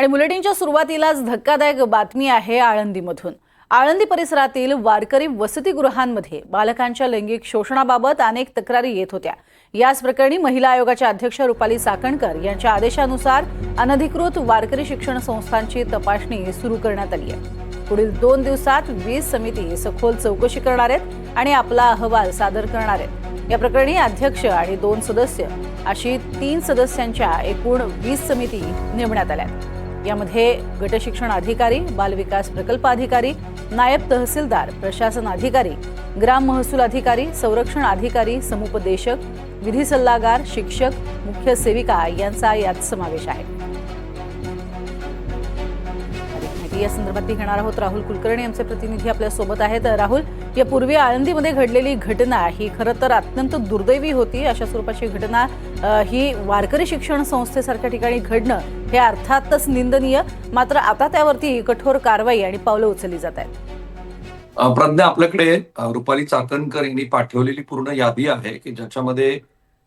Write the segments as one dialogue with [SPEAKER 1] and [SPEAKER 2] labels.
[SPEAKER 1] आणि बुलेटिनच्या सुरुवातीलाच धक्कादायक बातमी आहे आळंदीमधून। आळंदी परिसरातील वारकरी वसतिगृहांमध्ये बालकांच्या लैंगिक शोषणाबाबत अनेक तक्रारी येत होत्या। याच प्रकरणी महिला आयोगाच्या अध्यक्ष रुपाली चाकणकर यांच्या आदेशानुसार अनधिकृत वारकरी शिक्षण संस्थांची तपासणी सुरू करण्यात आली आहे। पुढील 2 दिवसात 20 समिती सखोल चौकशी करणार आहेत आणि आपला अहवाल सादर करणार आहेत। या प्रकरणी अध्यक्ष आणि 2 सदस्य अशी 3 सदस्यांच्या एकूण 20 समिती नेमण्यात आल्या। यामध्ये गटशिक्षण अधिकारी, बालविकास प्रकल्प अधिकारी, नायब तहसीलदार, प्रशासन अधिकारी, ग्राम महसूल अधिकारी, संरक्षण अधिकारी, समुपदेशक, विधी सल्लागार, शिक्षक, मुख्य सेविका यांचा यात समावेश आहे। या संदर्भात घेणार आहोत राहुल कुलकर्णी आमचे प्रतिनिधी आपल्या सोबत आहेत। राहुल, यापूर्वी आळंदीमध्ये घडलेली घटना ही खरं तर अत्यंत दुर्दैवी होती। अशा स्वरूपाची घटना ही वारकरी शिक्षण संस्थेसारख्या ठिकाणी घडणं हे अर्थातच निंदनीय, मात्र आता त्यावरती कठोर कारवाई आणि पावलं उचलली जात आहेत।
[SPEAKER 2] प्रज्ञा, आपल्याकडे रुपाली चाकणकर यांनी पाठवलेली पूर्ण यादी आहे की ज्याच्यामध्ये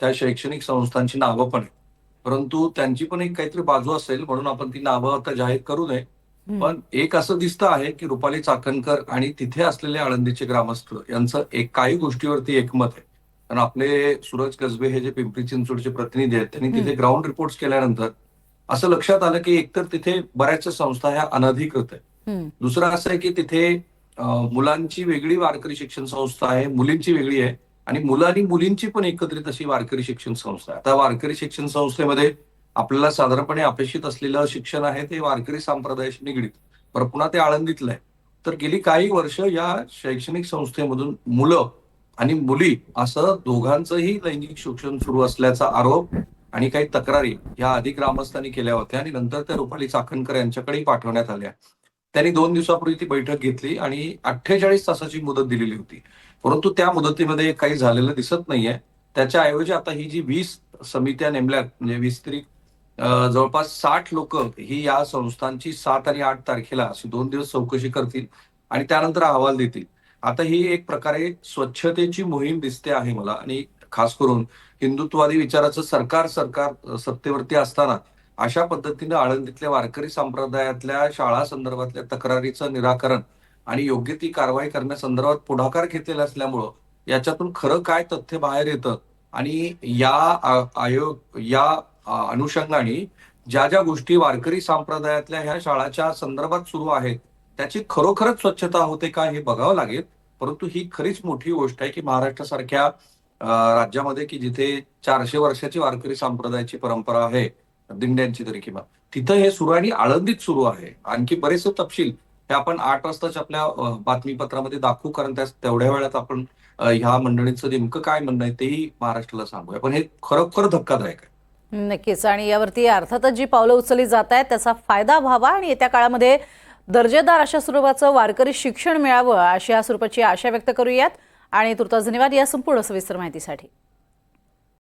[SPEAKER 2] त्या शैक्षणिक संस्थांची नावं पण आहेत, परंतु त्यांची पण एक काहीतरी बाजू असेल म्हणून आपण ती नावं आता जाहीर करू नये। पण एक असं दिसतं आहे की रुपाली चाकणकर आणि तिथे असलेले आळंदीचे ग्रामस्थ यांचं काही गोष्टीवरती एकमत आहे। कारण आपले सूरज कसबे हे जे पिंपरी चिंचवडचे प्रतिनिधी आहेत त्यांनी तिथे ग्राउंड रिपोर्ट्स केल्यानंतर असं लक्षात आलं की एकतर तिथे बऱ्याचशा संस्था ह्या अनधिकृत आहेत। दुसरं असं आहे की तिथे मुलांची वेगळी वारकरी शिक्षण संस्था आहे, मुलींची वेगळी आहे, आणि मुलं आणि मुलींची पण एकत्रित अशी वारकरी शिक्षण संस्था आहे। आता वारकरी शिक्षण संस्थेमध्ये आपल्याला साधारणपणे अपेक्षित असलेलं शिक्षण आहे ते वारकरी संप्रदायाशी निगडीत, पण पुन्हा ते आळंदीतलं आहे। तर गेली काही वर्ष या शैक्षणिक संस्थेमधून मुलं आणि मुली असं दोघांचंही लैंगिक शोषण सुरू असल्याचा आरोप आणि काही तक्रारी या आधी ग्रामस्थांनी केल्या होत्या आणि नंतर त्या रुपाली चाकणकर यांच्याकडे पाठवण्यात आल्या। त्यांनी 2 दिवसापूर्वी ती बैठक घेतली आणि 48 तासाची मुदत दिलेली होती, परंतु त्या मुदतीमध्ये काही झालेलं दिसत नाहीये। त्याच्याऐवजी आता ही जी 20 समित्या नेमल्यात, म्हणजे 20 तरी जवळपास 60 लोक ही या संस्थांची 7 आणि 8 तारखेला अशी 2 दिवस चौकशी करतील आणि त्यानंतर अहवाल देतील। आता ही एक प्रकारे स्वच्छतेची मोहीम दिसते आहे मला, आणि खास करून हिंदुत्ववादी विचाराचं सरकार सत्तेवरती असताना अशा पद्धतीने आळंदीतल्या वारकरी संप्रदायातल्या शाळा संदर्भातल्या तक्रारीचं निराकरण आणि योग्य ती कारवाई करण्यासंदर्भात पुढाकार घेतलेला असल्यामुळं याच्यातून खरं काय तथ्य बाहेर येतं आणि या अनुषंगाने ज्या ज्या गोष्टी वारकरी संप्रदायातल्या ह्या शाळाच्या संदर्भात सुरू आहेत त्याची खरोखरच स्वच्छता होते का हे बघावं लागेल। परंतु ही खरीच मोठी गोष्ट आहे की महाराष्ट्रासारख्या राज्यामध्ये की जिथे 400 वर्षाची वारकरी संप्रदायाची परंपरा आहे, दिंड्यांची तरी किंवा तिथं हे सुरू आहे आणि आळंदीत सुरू आहे। आणखी बरेचसे तपशील हे आपण 8 वाजताच आपल्या बातमीपत्रामध्ये दाखवू, कारण तेवढ्या वेळात आपण ह्या मंडळींचं नेमकं काय म्हणणं आहे तेही महाराष्ट्राला सांगूया। पण हे खरोखर धक्कादायक आहे।
[SPEAKER 1] नक्कीच, आणि यावरती अर्थातच जी पावलं उचलली जात आहेत त्याचा फायदा व्हावा आणि येत्या काळामध्ये दर्जेदार अशा स्वरूपाचं वारकरी शिक्षण मिळावं अशा स्वरूपाची आशा व्यक्त करूयात। आणि तुर्तास धन्यवाद या संपूर्ण सविस्तर माहितीसाठी।